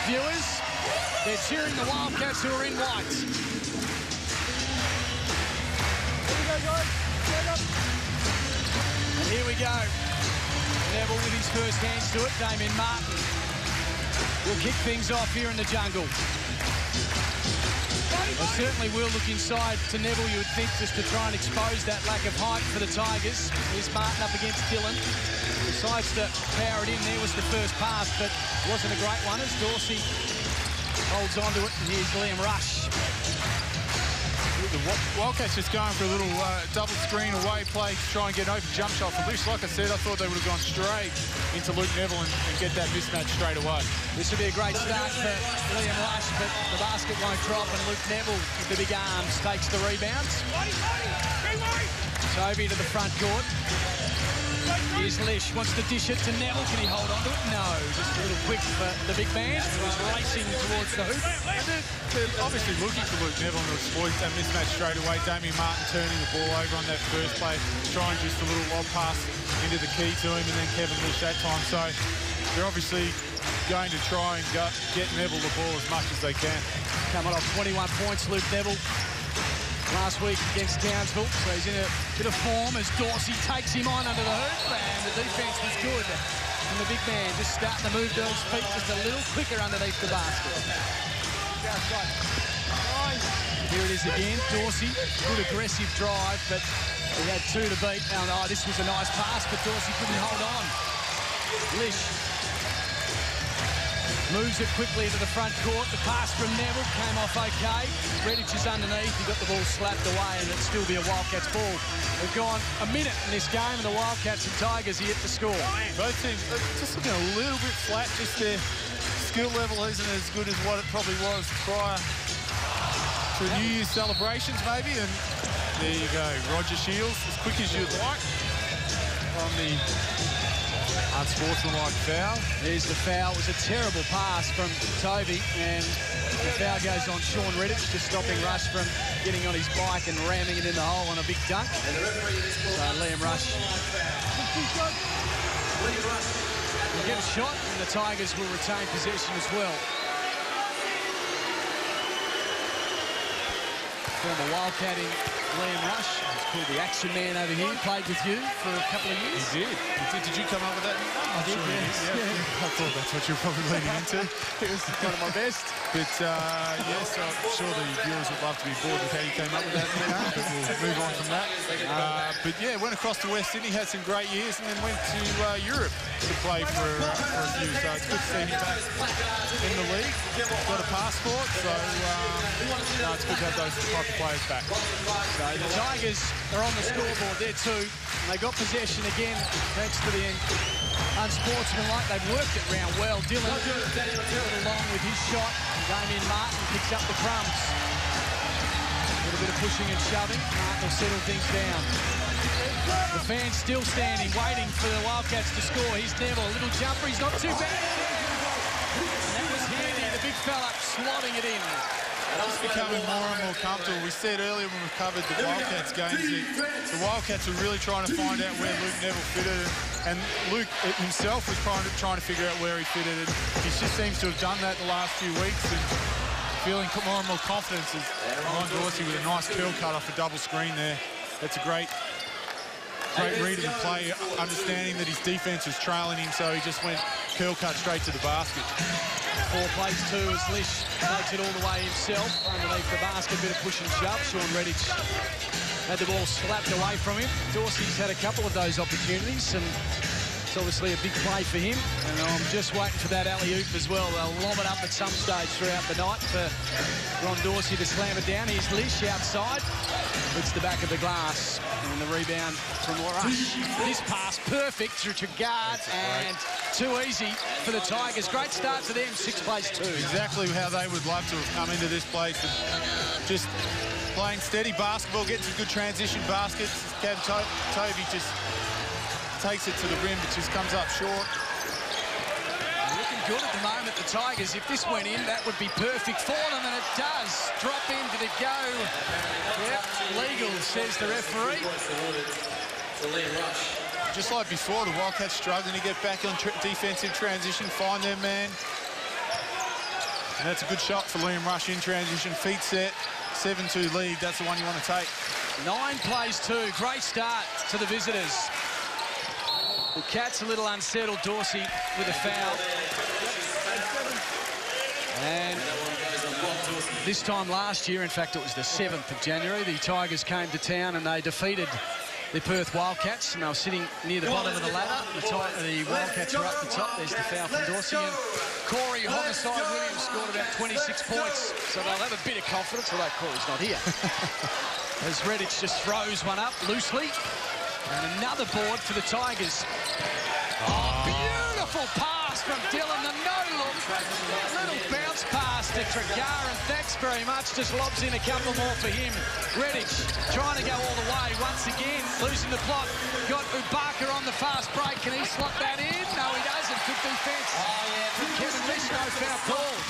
viewers. They're cheering the Wildcats who are in white. And here we go. Neville with his first hands to it. Damien Martin will kick things off here in the jungle. Well, certainly will look inside to Neville, you would think, just to try and expose that lack of height for the Tigers. Here's Martin up against Dillon. Decides to power it in. There was the first pass, but wasn't a great one as Dorsey holds on to it. And here's Liam Rush. The Wildcats just going for a little double screen away play to try and get an open jump shot for Luce. Like I said, I thought they would have gone straight into Luke Neville and get that mismatch straight away. This would be a great start for Liam Rush, but the basket won't drop, and Luke Neville with the big arms takes the rebounds. Toby to the front court. Here's Lish, wants to dish it to Neville. Can he hold on to it? No, just a little quick for the big man who's racing towards the hoop. They're obviously looking for Luke Neville to exploit that mismatch straight away. Damien Martin turning the ball over on that first play, trying just a little lob pass into the key to him, and then Kevin Lish that time. So they're obviously going to try and get Neville the ball as much as they can. Coming off 21 points, Luke Neville. Last week against Townsville, so he's in a bit of form as Dorsey takes him on under the hoop, and the defence was good. And the big man just starting to move those feet just a little quicker underneath the basket. Here it is again, Dorsey, good aggressive drive, but he had two to beat. Now, this was a nice pass, but Dorsey couldn't hold on. Lish moves it quickly into the front court. The pass from Neville came off okay. Redditch is underneath. He got the ball slapped away, and it'd still be a Wildcats ball. We've gone a minute in this game, and the Wildcats and Tigers are yet to score. Both teams just looking a little bit flat. Just their skill level isn't as good as what it probably was prior to New Year's celebrations, maybe. And there you go, Roger Shields, as quick as you'd like on the unsportsmanlike foul. There's the foul. It was a terrible pass from Toby, and the foul goes on Sean Redditch, just stopping Rush from getting on his bike and ramming it in the hole on a big dunk. So Liam Rush will get a shot, and the Tigers will retain possession as well. Former Wildcat in Liam Rush. He's called the action man over here. Played with you for a couple of years. He did. Did you come up with that? I did, yeah. I thought that's what you were probably leading into. It was one of my best. But, yes, I'm sure the viewers would love to be bored with how you came up with that. But we'll move on from that. But, yeah, went across to West Sydney, had some great years, and then went to Europe to play for a few. So it's good to see him back in the league. Got a passport, so it's good to have those type of players back. So the Tigers are on the scoreboard there too. They got possession again thanks to the unsportsmanlike. They've worked it round well. Dillon along with his shot. Damien Martin picks up the crumbs. A little bit of pushing and shoving. Martin will settle things down. The fans still standing, waiting for the Wildcats to score. Here's Neville, a little jumper. He's not too bad. That was handy. The big fella slotting it in. It's becoming more and more comfortable. We said earlier when we covered the Wildcats games that the Wildcats were really trying to find out where Luke Neville fitted, and Luke himself was trying to figure out where he fitted, and he just seems to have done that the last few weeks and feeling more and more confidence as Ryan Dorsey with a nice curl cut off a double screen there. That's a great read of the play, understanding that his defense was trailing him, so he just went curl cut straight to the basket. 4 plays 2 as Lish takes it all the way himself underneath the basket. Bit of push and shove. Sean Redditch had the ball slapped away from him. Dorsey's had a couple of those opportunities, and it's obviously a big play for him. And I'm just waiting for that alley-oop as well. They'll lob it up at some stage throughout the night for Ron Dorsey to slam it down. Here's Lish outside. Hits the back of the glass. And the rebound from Rush. This pass perfect through to guard, and too easy for the Tigers. Great start to them, 6 plays 2. Exactly how they would love to have come into this place. And just playing steady basketball, getting some good transition baskets. Cam Toby just takes it to the rim, but just comes up short. Looking good at the moment, the Tigers. If this went in, that would be perfect for them, and it does. Drop in, did it go? Yep, legal, says the referee. Just like before, the Wildcats struggling to get back on defensive transition, find their man. And that's a good shot for Liam Rush in transition. Feet set, 7-2 lead. That's the one you want to take. 9 plays 2. Great start to the visitors. The Cats a little unsettled. Dorsey with a foul. And this time last year, in fact, it was the 7th of January, the Tigers came to town and they defeated the Perth Wildcats, and they were sitting near the bottom of the ladder. The Wildcats are up the top. There's the foul from Dorsey. And Corey Homicide Williams scored about 26 points, so they'll have a bit of confidence, although Corey's not here. As Redditch just throws one up loosely. And another board for the Tigers. Oh, beautiful pass from Dillon, the no-look. Little bounce pass to Tregar, and thanks very much. Just lobs in a couple more for him. Redditch trying to go all the way. Once again, losing the plot. Got Ubaka on the fast break. Can he slot that in? No, he doesn't. Good defence from Kevin Lish. No foul called.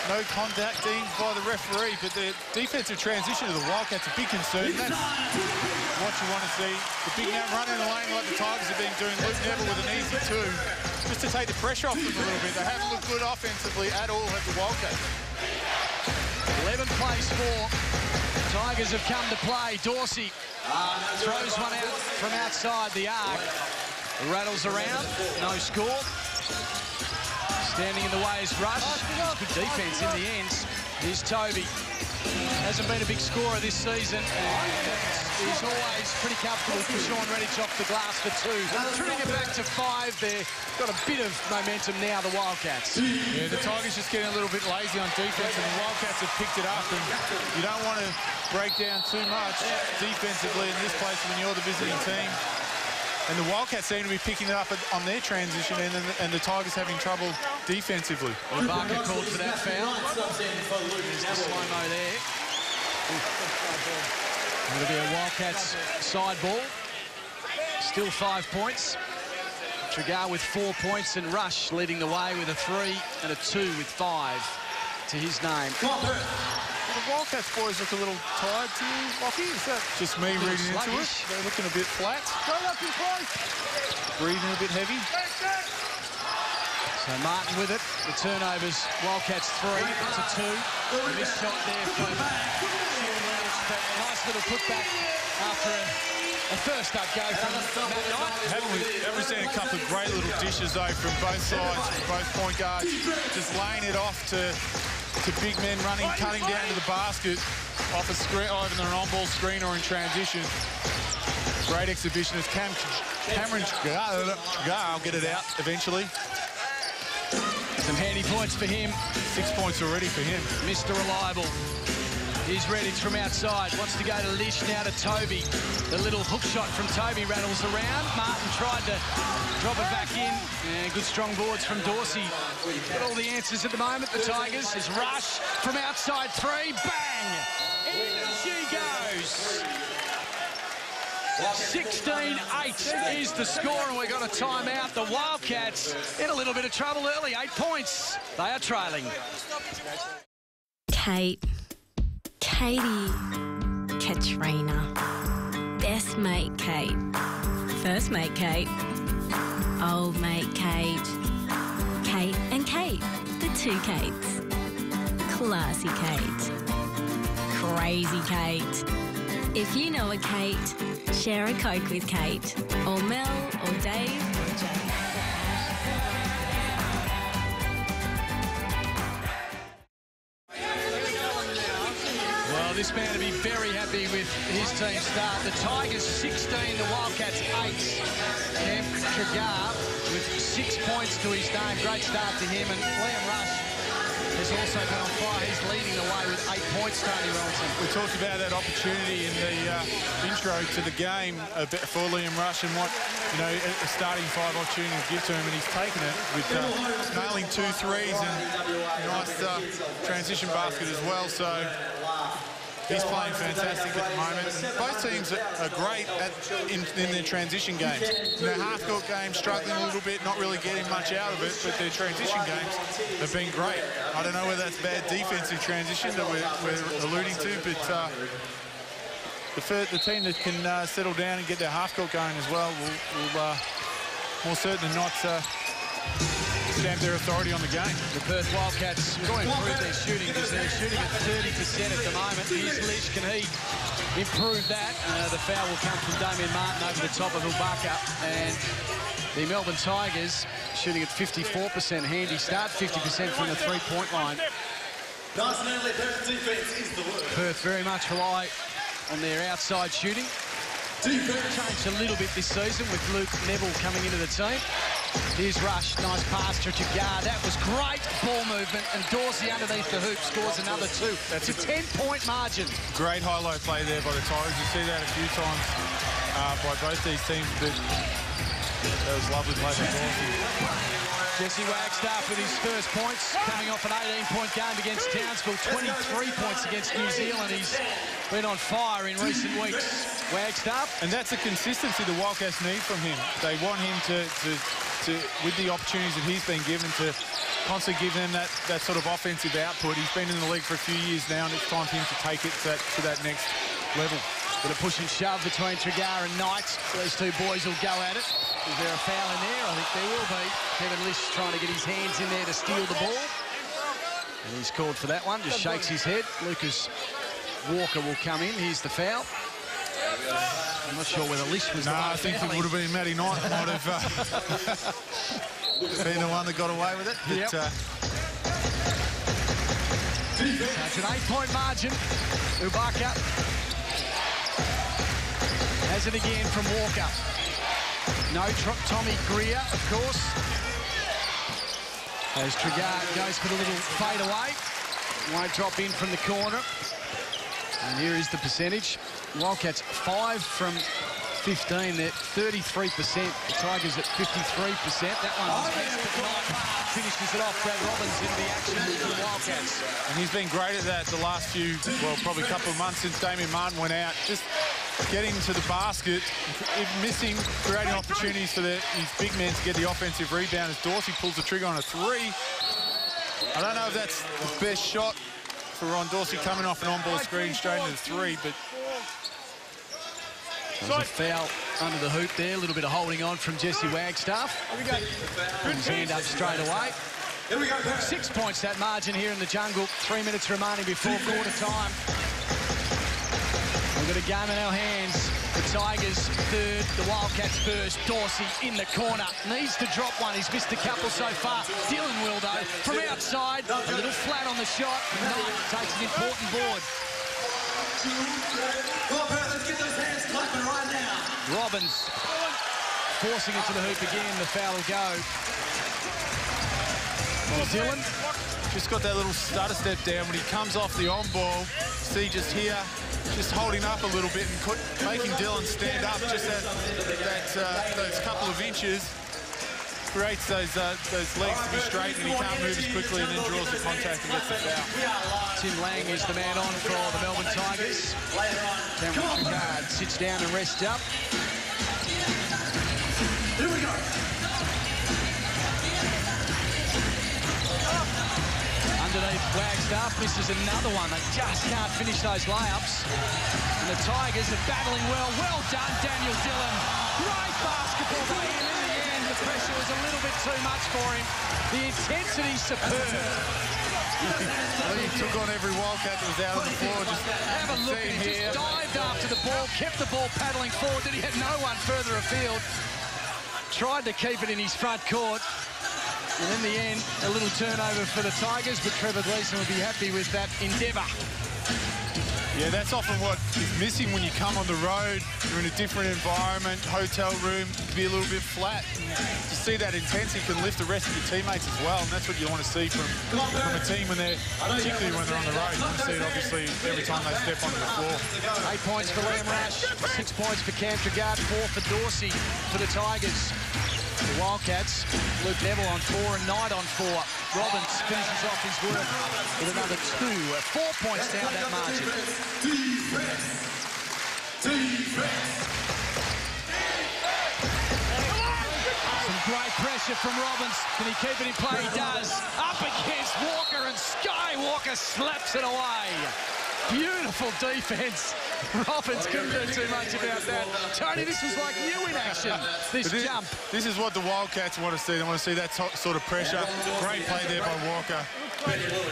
No contact deemed by the referee, but the defensive transition of the Wildcats a big concern. That's what you want to see. The big man running the lane like the Tigers have been doing. Luke Neville with an easy 2, just to take the pressure off them a little bit. They haven't looked good offensively at all at the Wildcats. 11 plays 4. Tigers have come to play. Dorsey throws one out from outside the arc. Rattles around. No score. Standing in the way is Rush. Good defence in the end. Here's Toby. Hasn't been a big scorer this season. And he's always pretty comfortable for Sean Redditch off the glass for 2. Trimming it back to 5 there. Got a bit of momentum now, the Wildcats. Yeah, the Tigers just getting a little bit lazy on defence, and the Wildcats have picked it up. And you don't want to break down too much defensively in this place when you're the visiting team. And the Wildcats seem to be picking it up on their transition and the Tigers having trouble defensively. Barker called for that foul. There's the slow-mo there. It'll be a Wildcats side ball. Still 5 points. Tregar with 4 points and Rush leading the way with a 3 and a 2 with 5 to his name. The Wildcats boys look a little tired to you, Lockie. Is that just me reading into it? They're looking a bit flat. Breathing a bit heavy. So Martin with it. The turnovers, Wildcats 3 to 2. A missed shot there for nice little putback after a first up go from Matt Knight. Haven't we seen a couple of great little dishes, though, from both sides, from both point guards, just laying it off to big men running, cutting down to the basket off a screen, either an on-ball screen or in transition. Great exhibition as Cameron I'll get it out eventually. Some handy points for him. 6 points already for him. Mr. Reliable. Here's Redditch from outside. Wants to go to Lish, now to Toby. The little hook shot from Toby rattles around. Martin tried to drop it back in. And good strong boards from Dorsey. Got all the answers at the moment, the Tigers. Is Rush from outside 3. Bang! In she goes. 16-8 is the score, and we got a timeout. The Wildcats in a little bit of trouble early. 8 points. They are trailing. Kate. Katie, Katrina, best mate Kate, first mate Kate, old mate Kate, Kate and Kate, the 2 Kates, classy Kate, crazy Kate. If you know a Kate, share a Coke with Kate, or Mel, or Dave, or Jay. This man to be very happy with his team start. The Tigers 16, the Wildcats 8. Cam Tregar with 6 points to his name. Great start to him. And Liam Rush has also been on fire. He's leading the way with 8 points, Tony Robinson. We talked about that opportunity in the intro to the game for Liam Rush and what, a starting 5 opportunity to give to him, and he's taken it with nailing 2 threes and a nice transition basket as well. So he's playing fantastic at the moment. And both teams are great in their transition games. In their half-court games, struggling a little bit, not really getting much out of it, but their transition games have been great. I don't know whether that's bad defensive transition that we're alluding to, but the team that can settle down and get their half-court going as well will more certain than not stamp their authority on the game. The Perth Wildcats will improve their shooting because they're shooting at 30% at the moment. Here's Lish. Can he improve that? The foul will come from Damien Martin over the top of Ubaka. And the Melbourne Tigers shooting at 54%. Handy start, 50% from the three-point line. Perth very much rely on their outside shooting. Changed a little bit this season with Luke Neville coming into the team. Here's Rush, nice pass to Jagar. That was great ball movement, and Dorsey underneath the hoop scores another two. That's a 10-point margin. Great high-low play there by the Tigers. You see that a few times by both these teams, but that was lovely play by Dorsey. Jesse Wagstaff with his first points, coming off an 18-point game against Townsville, 23 points against New Zealand. He's been on fire in recent weeks. Wagstaff. And that's the consistency the Wildcats need from him. They want him to with the opportunities that he's been given, to constantly give them that sort of offensive output. He's been in the league for a few years now, and it's time for him to take it to that next level. Bit of push and shove between Tregar and Knight. Those two boys will go at it. Is there a foul in there? I think there will be. Kevin Lish trying to get his hands in there to steal the ball. And he's called for that one, just shakes his head. Lucas Walker will come in. Here's the foul. I'm not sure whether Lish was the one. I think it would have been Matty Knight might have been the one that got away with it. But, yep. That's an 8-point margin. Ubaka has it again from Walker. No Tommy Greer, of course. As Tregar goes for the little fade away. Won't drop in from the corner. And here is the percentage. Wildcats 5 from 15. They're 33%. The Tigers at 53%. That one's missed, but Knight finishes it off. Brad Robbins into the action for the Wildcats. And he's been great at that the last few, well, probably a couple of months since Damien Martin went out. Just getting to the basket, missing, creating opportunities for his big men to get the offensive rebound as Dorsey pulls the trigger on a three. I don't know if that's the best shot for Ron Dorsey coming off an on-ball screen straight into the three, but there's a foul under the hoop there. A little bit of holding on from Jesse Wagstaff. His hand up straight away. 6 points that margin here in the jungle. 3 minutes remaining before quarter time. We've got a game in our hands. The Tigers third, the Wildcats first. Dorsey in the corner. Needs to drop one. He's missed a couple so far. Dylan will, though. From outside, a little flat on the shot. Knight takes an important board. Let's get those hands clapping right now. Robbins forcing it to the hoop again. The foul will go. Well, Dylan just got that little stutter step down when he comes off the on-ball. See just here, just holding up a little bit and making Dylan stand up just those couple of inches. Creates those legs to be straight, and he can't move as quickly, and then draws the contact and gets the foul. Tim Lang is the man on for the Melbourne Tigers. Cameron Tregar sits down and rests up. Here we go. Underneath, Wagstaff misses another one. They just can't finish those layups. And the Tigers are battling well. Well done, Daniel Dillon. Great basketball by him. In the end, the pressure was a little bit too much for him. The intensity's superb. He took on every Wildcat that was out on the floor. Just have a look. He just dived after the ball, kept the ball paddling forward. Then he had no one further afield. Tried to keep it in his front court. And in the end, a little turnover for the Tigers, but Trevor Gleeson would be happy with that endeavour. Yeah, that's often what is missing when you come on the road. You're in a different environment, hotel room, be a little bit flat. And to see that intensity can lift the rest of your teammates as well, and that's what you want to see from a team particularly when they're on the road. You want to see it, obviously, every time they step onto the floor. 8 points for Liam Rush, 6 points for Cam Tregar, 4 for Dorsey for the Tigers. The Wildcats, Luke Neville on 4 and Knight on 4. Robbins finishes off his work with another 2. 4 points down that margin. Some great pressure from Robbins. Can he keep it in play? He does. Up against Walker, and Skywalker slaps it away. Beautiful defence. Robbins couldn't do too much about that. Tony, this was like you in action, this jump. This is what the Wildcats want to see. They want to see that sort of pressure. Great play there by Walker.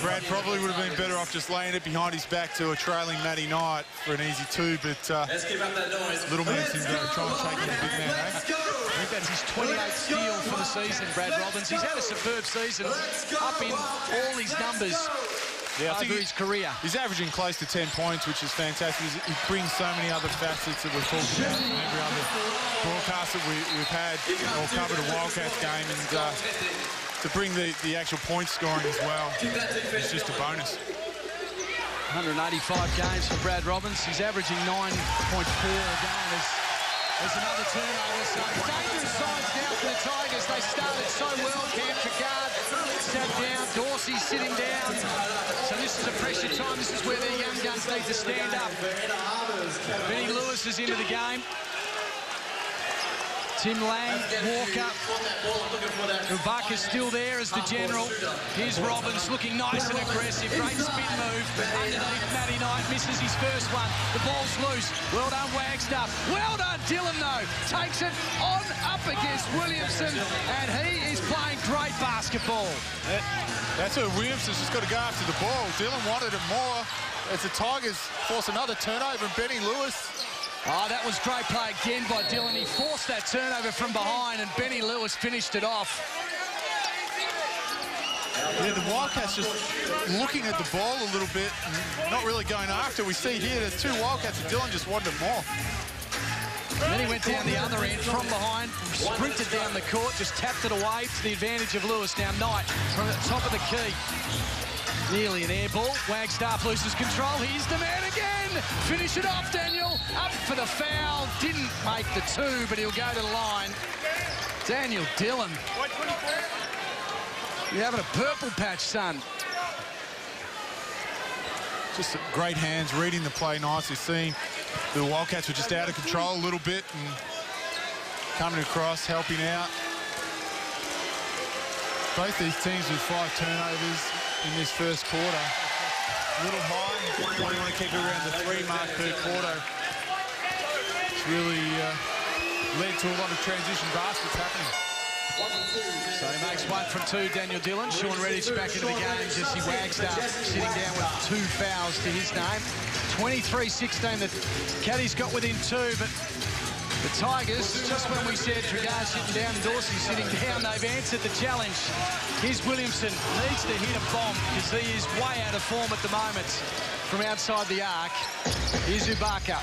Brad probably would have been better off just laying it behind his back to a trailing Matty Knight for an easy two, but little man syndrome, trying to take in the big man, eh? I think that's his 28th steal for the season, Brad Robbins. He's had a superb season, up in all his numbers. Yeah, I think his career. He's averaging close to 10 points, which is fantastic. He brings so many other facets that we've talked about in every other broadcast that we've had or covered a Wildcats game, and to bring the actual point scoring as well is just a bonus. 185 games for Brad Robbins. He's averaging 9.4 a game. There's another turnover. So dangerous signs now for the Tigers. They started so well. Cam Tricard sat down. Dorsey sitting down. So this is a pressure time. This is where their young guns need to stand up. Benny Lewis is into the game. Tim Lang, Walker. Ubaka's still there as the general. Here's Robbins looking nice and aggressive. Great spin move. Underneath, Matty Knight misses his first one. The ball's loose. Well done, Wagstaff. Well done, Dylan, though. Takes it on up against Williamson, and he is playing great basketball. That's where Williamson's just got to go after the ball. Dylan wanted it more as the Tigers force another turnover, and Benny Lewis. Oh, that was great play again by Dylan. He forced that turnover from behind, and Benny Lewis finished it off. Yeah, the Wildcats just looking at the ball a little bit and not really going after. We see here there's two Wildcats, and Dylan just wanted it more. And then he went down the other end from behind, sprinted down the court, just tapped it away to the advantage of Lewis. Now Knight from the top of the key. Nearly an air ball. Wagstaff loses control. He's the man again. Finish it off, Daniel. Up for the foul. Didn't make the two, but he'll go to the line. Daniel Dillon. You're having a purple patch, son. Just great hands, reading the play nicely. Seeing the Wildcats were just out of control a little bit and coming across, helping out. Both these teams with 5 turnovers in this first quarter. A little high. You want to keep it around the 3 mark per quarter. It's really led to a lot of transition baskets happening. So he makes 1 from 2, Daniel Dillon. Sean Redditch back into the game. Jesse Wagstaff sitting down with 2 fouls to his name. 23-16. The Caddies got within 2, but the Tigers, just when we said Trigard sitting down and Dorsey sitting down, they've answered the challenge. Here's Williamson. Needs to hit a bomb because he is way out of form at the moment from outside the arc. Here's Ubaka.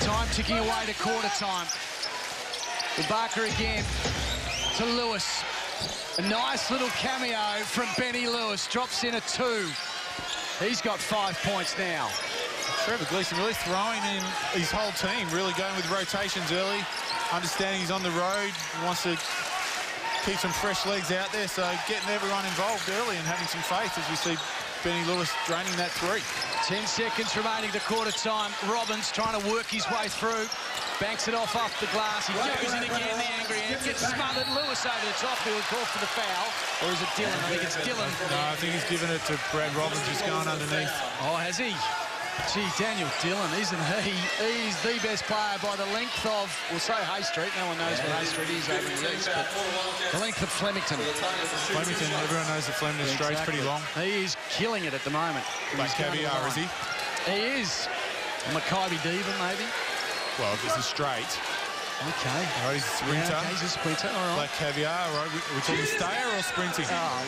Time ticking away to quarter time. Ubaka again to Lewis. A nice little cameo from Benny Lewis. Drops in a 2. He's got 5 points now. Trevor Gleeson really throwing in his whole team, really going with rotations early, understanding he's on the road, he wants to keep some fresh legs out there, so getting everyone involved early and having some faith as we see Benny Lewis draining that 3. 10 seconds remaining to quarter time. Robbins trying to work his way through. Banks it off the glass. He goes in again, the angry ant. Gets smothered. Lewis over the top. He'll call for the foul. Or is it Dillon? I think it's Dillon. No, I think he's given it to Brad Robbins, just going underneath. Oh, has he? Gee, Daniel Dillon, isn't he? He's the best player by the length of, we'll say Hay Street. No one knows what Hay Street is over in the east, but the length of Flemington. Flemington, everyone knows that Flemington Strait's pretty long. He is killing it at the moment. Like Caviar, is he? He is. Mackay Diva, maybe. Well, this is straight. Okay. All right, he's a sprinter. Yeah, okay, he's a sprinter, all right. Like Caviar, all right. We're talking stayer or sprinting? Oh,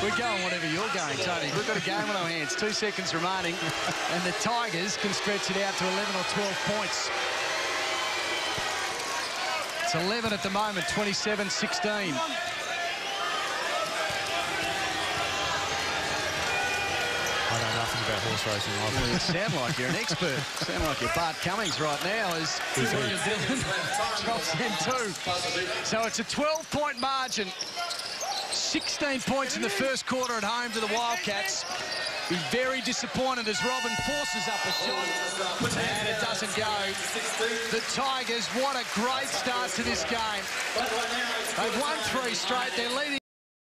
we're going whatever you're going, Tony. We've got a game on our hands. 2 seconds remaining, and the Tigers can stretch it out to 11 or 12 points. It's 11 at the moment, 27-16. I know nothing about horse racing. Well, you sound like you're an expert. Sound like you're Bart Cummings right now as Dillon drops in 2. So it's a 12-point margin. 16 points in the first quarter at home to the Wildcats. Be very disappointed as Robin forces up a shot. And it doesn't go. The Tigers, what a great start to this game. They've won 3 straight. They're leading.